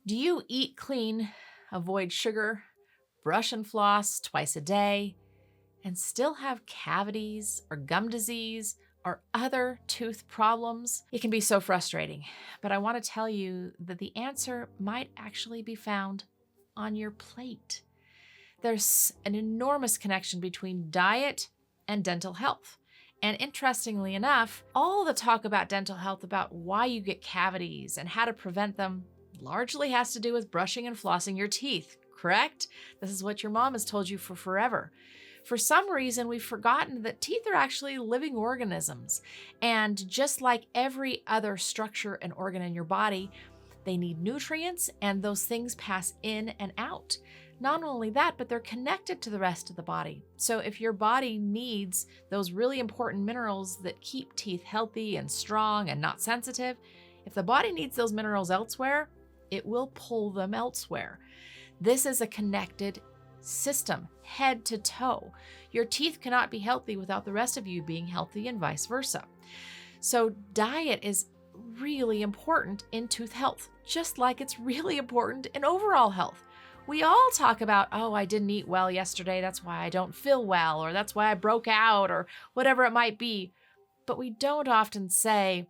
Do you eat clean, avoid sugar, brush and floss twice a day, and still have cavities or gum disease or other tooth problems? It can be so frustrating, but I want to tell you that the answer might actually be found on your plate. There's an enormous connection between diet and dental health. And interestingly enough, all the talk about dental health, about why you get cavities and how to prevent them, largely has to do with brushing and flossing your teeth, correct? This is what your mom has told you for forever. For some reason, we've forgotten that teeth are actually living organisms. And just like every other structure and organ in your body, they need nutrients, and those things pass in and out. Not only that, but they're connected to the rest of the body. So if your body needs those really important minerals that keep teeth healthy and strong and not sensitive, if the body needs those minerals elsewhere, it will pull them elsewhere. This is a connected system, head to toe. Your teeth cannot be healthy without the rest of you being healthy, and vice versa. So diet is really important in tooth health, just like it's really important in overall health. We all talk about, oh, I didn't eat well yesterday, that's why I don't feel well, or that's why I broke out, or whatever it might be. But we don't often say,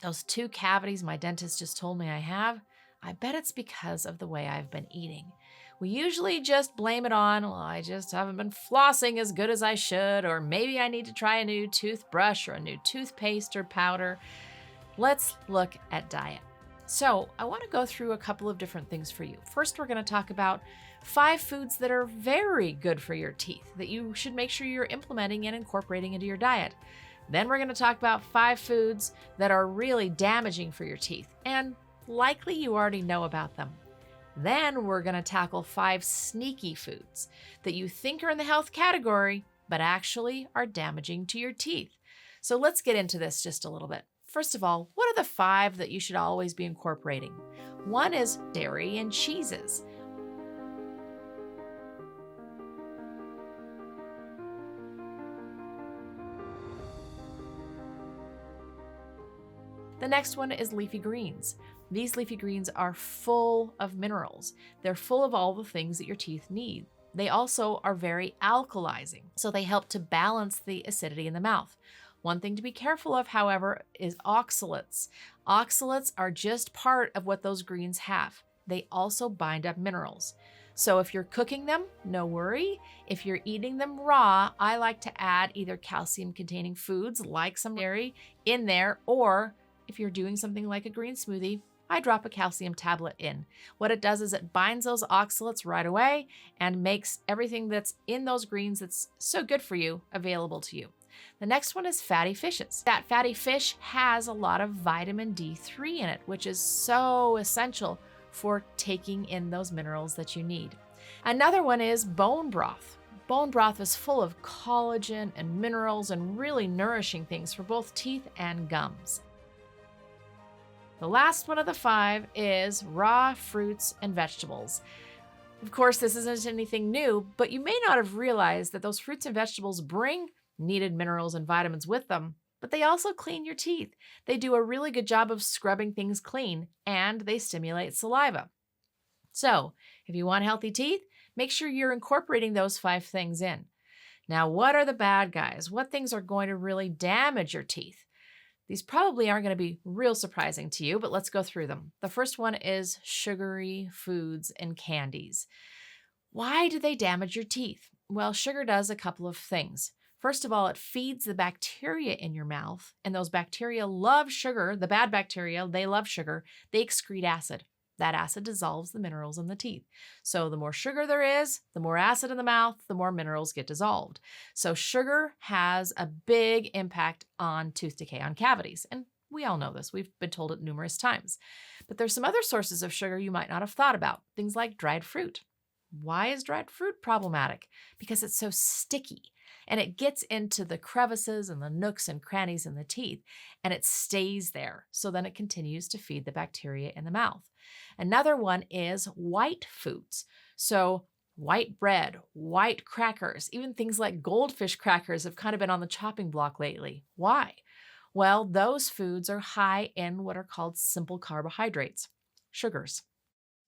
those 2 cavities my dentist just told me I have, I bet it's because of the way I've been eating. We usually just blame it on, well, I just haven't been flossing as good as I should, or maybe I need to try a new toothbrush or a new toothpaste or powder. Let's look at diet. So I want to go through a couple of different things for you. First, we're going to talk about 5 foods that are very good for your teeth that you should make sure you're implementing and incorporating into your diet. Then we're going to talk about 5 foods that are really damaging for your teeth, and likely you already know about them. Then we're going to tackle 5 sneaky foods that you think are in the health category, but actually are damaging to your teeth. So let's get into this just a little bit. First of all, what are the 5 that you should always be incorporating? One is dairy and cheeses. The next one is leafy greens. These leafy greens are full of minerals. They're full of all the things that your teeth need. They also are very alkalizing, so they help to balance the acidity in the mouth. One thing to be careful of, however, is oxalates. Oxalates are just part of what those greens have. They also bind up minerals. So if you're cooking them, no worry. If you're eating them raw, I like to add either calcium-containing foods like some dairy in there, or if you're doing something like a green smoothie, I drop a calcium tablet in. What it does is it binds those oxalates right away and makes everything that's in those greens that's so good for you available to you. The next one is fatty fishes. That fatty fish has a lot of vitamin D3 in it, which is so essential for taking in those minerals that you need. Another one is bone broth. Bone broth is full of collagen and minerals and really nourishing things for both teeth and gums. The last one of the 5 is raw fruits and vegetables. Of course, this isn't anything new, but you may not have realized that those fruits and vegetables bring needed minerals and vitamins with them, but they also clean your teeth. They do a really good job of scrubbing things clean, and they stimulate saliva. So, if you want healthy teeth, make sure you're incorporating those 5 things in. Now, what are the bad guys? What things are going to really damage your teeth? These probably aren't going to be real surprising to you, but let's go through them. The first one is sugary foods and candies. Why do they damage your teeth? Well, sugar does a couple of things. First of all, it feeds the bacteria in your mouth, and those bacteria love sugar. The bad bacteria, they love sugar. They excrete acid. That acid dissolves the minerals in the teeth. So the more sugar there is, the more acid in the mouth, the more minerals get dissolved. So sugar has a big impact on tooth decay, on cavities. And we all know this. We've been told it numerous times. But there's some other sources of sugar you might not have thought about. Things like dried fruit. Why is dried fruit problematic? Because it's so sticky and it gets into the crevices and the nooks and crannies in the teeth, and it stays there. So then it continues to feed the bacteria in the mouth. Another one is white foods. So white bread, white crackers, even things like goldfish crackers have kind of been on the chopping block lately. Why? Well, those foods are high in what are called simple carbohydrates, sugars.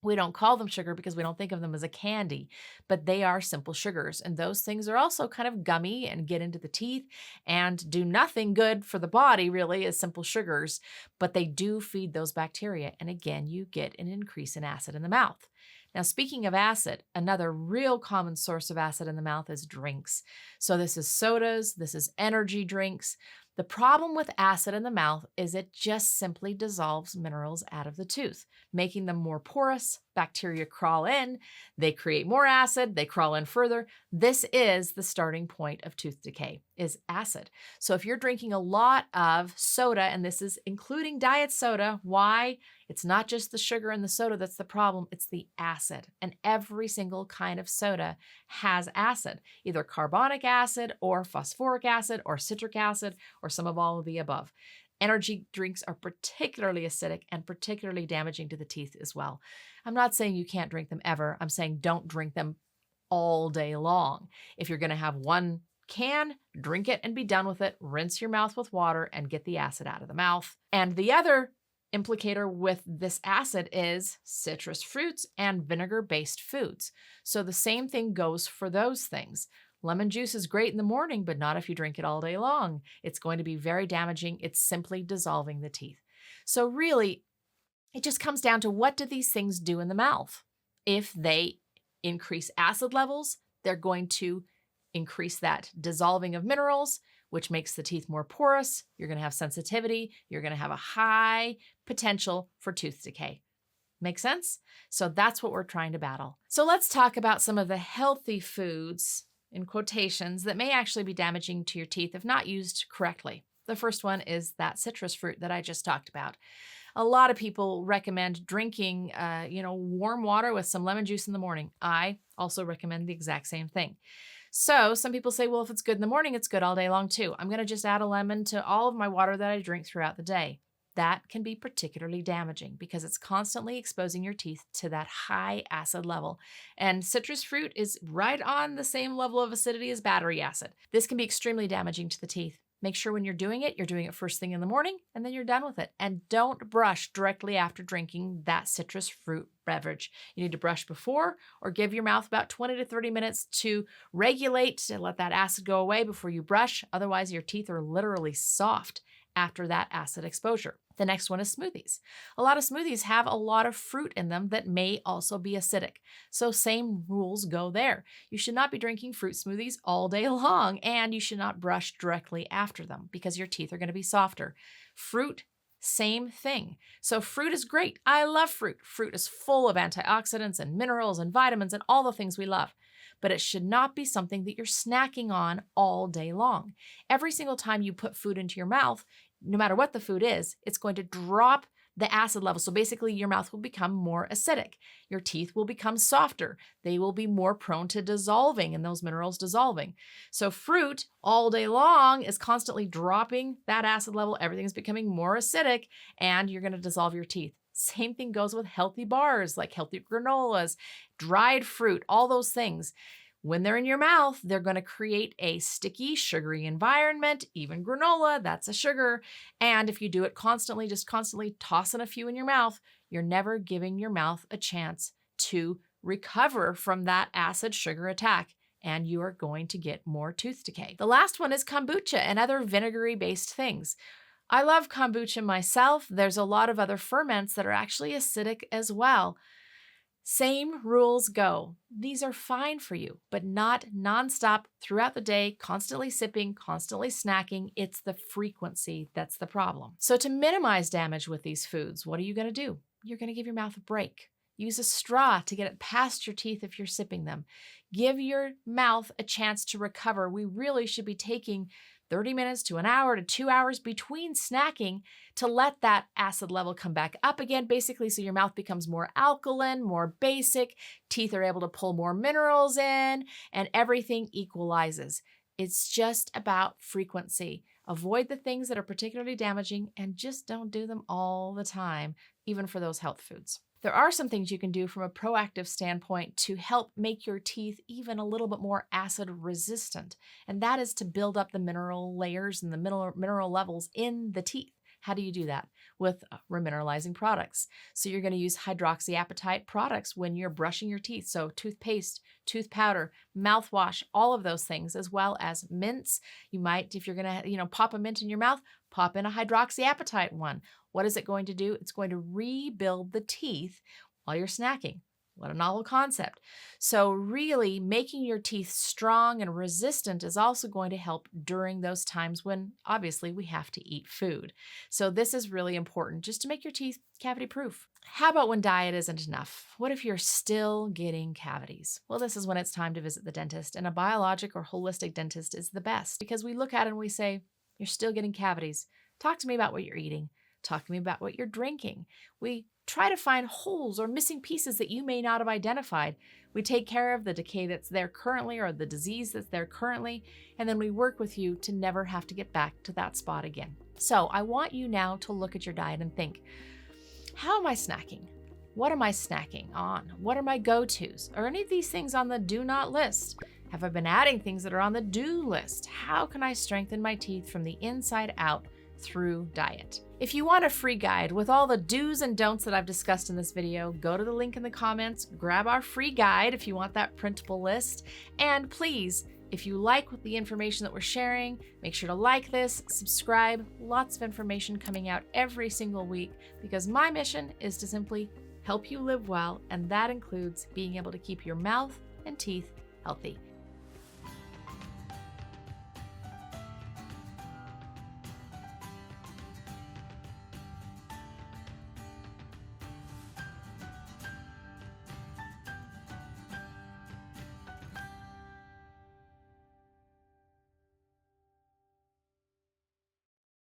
We don't call them sugar because we don't think of them as a candy, but they are simple sugars. And those things are also kind of gummy and get into the teeth and do nothing good for the body, really, as simple sugars, but they do feed those bacteria. And again, you get an increase in acid in the mouth. Now, speaking of acid, another real common source of acid in the mouth is drinks. So this is sodas, this is energy drinks. The problem with acid in the mouth is it just simply dissolves minerals out of the tooth, making them more porous. Bacteria crawl in, they create more acid, they crawl in further. This is the starting point of tooth decay, is acid. So if you're drinking a lot of soda, and this is including diet soda, why? It's not just the sugar in the soda that's the problem, it's the acid. And every single kind of soda has acid, either carbonic acid or phosphoric acid or citric acid or some of all of the above. Energy drinks are particularly acidic and particularly damaging to the teeth as well. I'm not saying you can't drink them ever. I'm saying don't drink them all day long. If you're going to have one can, drink it and be done with it. Rinse your mouth with water and get the acid out of the mouth. And the other implicator with this acid is citrus fruits and vinegar-based foods. So the same thing goes for those things. Lemon juice is great in the morning, but not if you drink it all day long. It's going to be very damaging. It's simply dissolving the teeth. So really, it just comes down to what do these things do in the mouth? If they increase acid levels, they're going to increase that dissolving of minerals, which makes the teeth more porous. You're going to have sensitivity. You're going to have a high potential for tooth decay. Make sense? So that's what we're trying to battle. So let's talk about some of the healthy foods, in quotations, that may actually be damaging to your teeth if not used correctly. The first one is that citrus fruit that I just talked about. A lot of people recommend drinking, warm water with some lemon juice in the morning. I also recommend the exact same thing. So some people say, well, if it's good in the morning, it's good all day long too. I'm going to just add a lemon to all of my water that I drink throughout the day. That can be particularly damaging because it's constantly exposing your teeth to that high acid level. And citrus fruit is right on the same level of acidity as battery acid. This can be extremely damaging to the teeth. Make sure when you're doing it first thing in the morning, and then you're done with it. And don't brush directly after drinking that citrus fruit beverage. You need to brush before or give your mouth about 20 to 30 minutes to regulate, to let that acid go away before you brush. Otherwise, your teeth are literally soft after that acid exposure. The next one is smoothies. A lot of smoothies have a lot of fruit in them that may also be acidic. So same rules go there. You should not be drinking fruit smoothies all day long, and you should not brush directly after them because your teeth are going to be softer. Fruit, same thing. So fruit is great. I love fruit. Fruit is full of antioxidants and minerals and vitamins and all the things we love. But it should not be something that you're snacking on all day long. Every single time you put food into your mouth, no matter what the food is, it's going to drop the acid level. So basically your mouth will become more acidic. Your teeth will become softer. They will be more prone to dissolving and those minerals dissolving. So fruit all day long is constantly dropping that acid level. Everything's becoming more acidic and you're going to dissolve your teeth. Same thing goes with healthy bars, like healthy granolas, dried fruit, all those things. When they're in your mouth, they're going to create a sticky, sugary environment. Even granola, that's a sugar. And if you do it constantly, just constantly tossing a few in your mouth, you're never giving your mouth a chance to recover from that acid sugar attack, and you are going to get more tooth decay. The last one is kombucha and other vinegary-based things. I love kombucha myself. There's a lot of other ferments that are actually acidic as well. Same rules go. These are fine for you, but not nonstop throughout the day, constantly sipping, constantly snacking. It's the frequency that's the problem. So to minimize damage with these foods, what are you going to do? You're going to give your mouth a break. Use a straw to get it past your teeth if you're sipping them. Give your mouth a chance to recover. We really should be taking 30 minutes to an hour to 2 hours between snacking to let that acid level come back up again, basically so your mouth becomes more alkaline, more basic, teeth are able to pull more minerals in, and everything equalizes. It's just about frequency. Avoid the things that are particularly damaging and just don't do them all the time, even for those health foods. There are some things you can do from a proactive standpoint to help make your teeth even a little bit more acid resistant, and that is to build up the mineral layers and the mineral levels in the teeth. How do you do that? with remineralizing products. So you're going to use hydroxyapatite products when you're brushing your teeth. So toothpaste, tooth powder, mouthwash, all of those things, as well as mints. You might, if you're going to, pop a mint in your mouth, pop in a hydroxyapatite one. What is it going to do? It's going to rebuild the teeth while you're snacking. What a novel concept. So really making your teeth strong and resistant is also going to help during those times when obviously we have to eat food. So this is really important just to make your teeth cavity proof. How about when diet isn't enough? What if you're still getting cavities? Well, this is when it's time to visit the dentist, and a biologic or holistic dentist is the best because we look at it and we say, you're still getting cavities. Talk to me about what you're eating. Talk to me about what you're drinking. We try to find holes or missing pieces that you may not have identified. We take care of the decay that's there currently or the disease that's there currently, and then we work with you to never have to get back to that spot again. So I want you now to look at your diet and think, how am I snacking? What am I snacking on? What are my go-tos? Are any of these things on the do not list? Have I been adding things that are on the do list? How can I strengthen my teeth from the inside out through diet? If you want a free guide with all the do's and don'ts that I've discussed in this video, go to the link in the comments, grab our free guide if you want that printable list, and please, if you like the information that we're sharing, make sure to like this, subscribe. Lots of information coming out every single week because my mission is to simply help you live well, and that includes being able to keep your mouth and teeth healthy.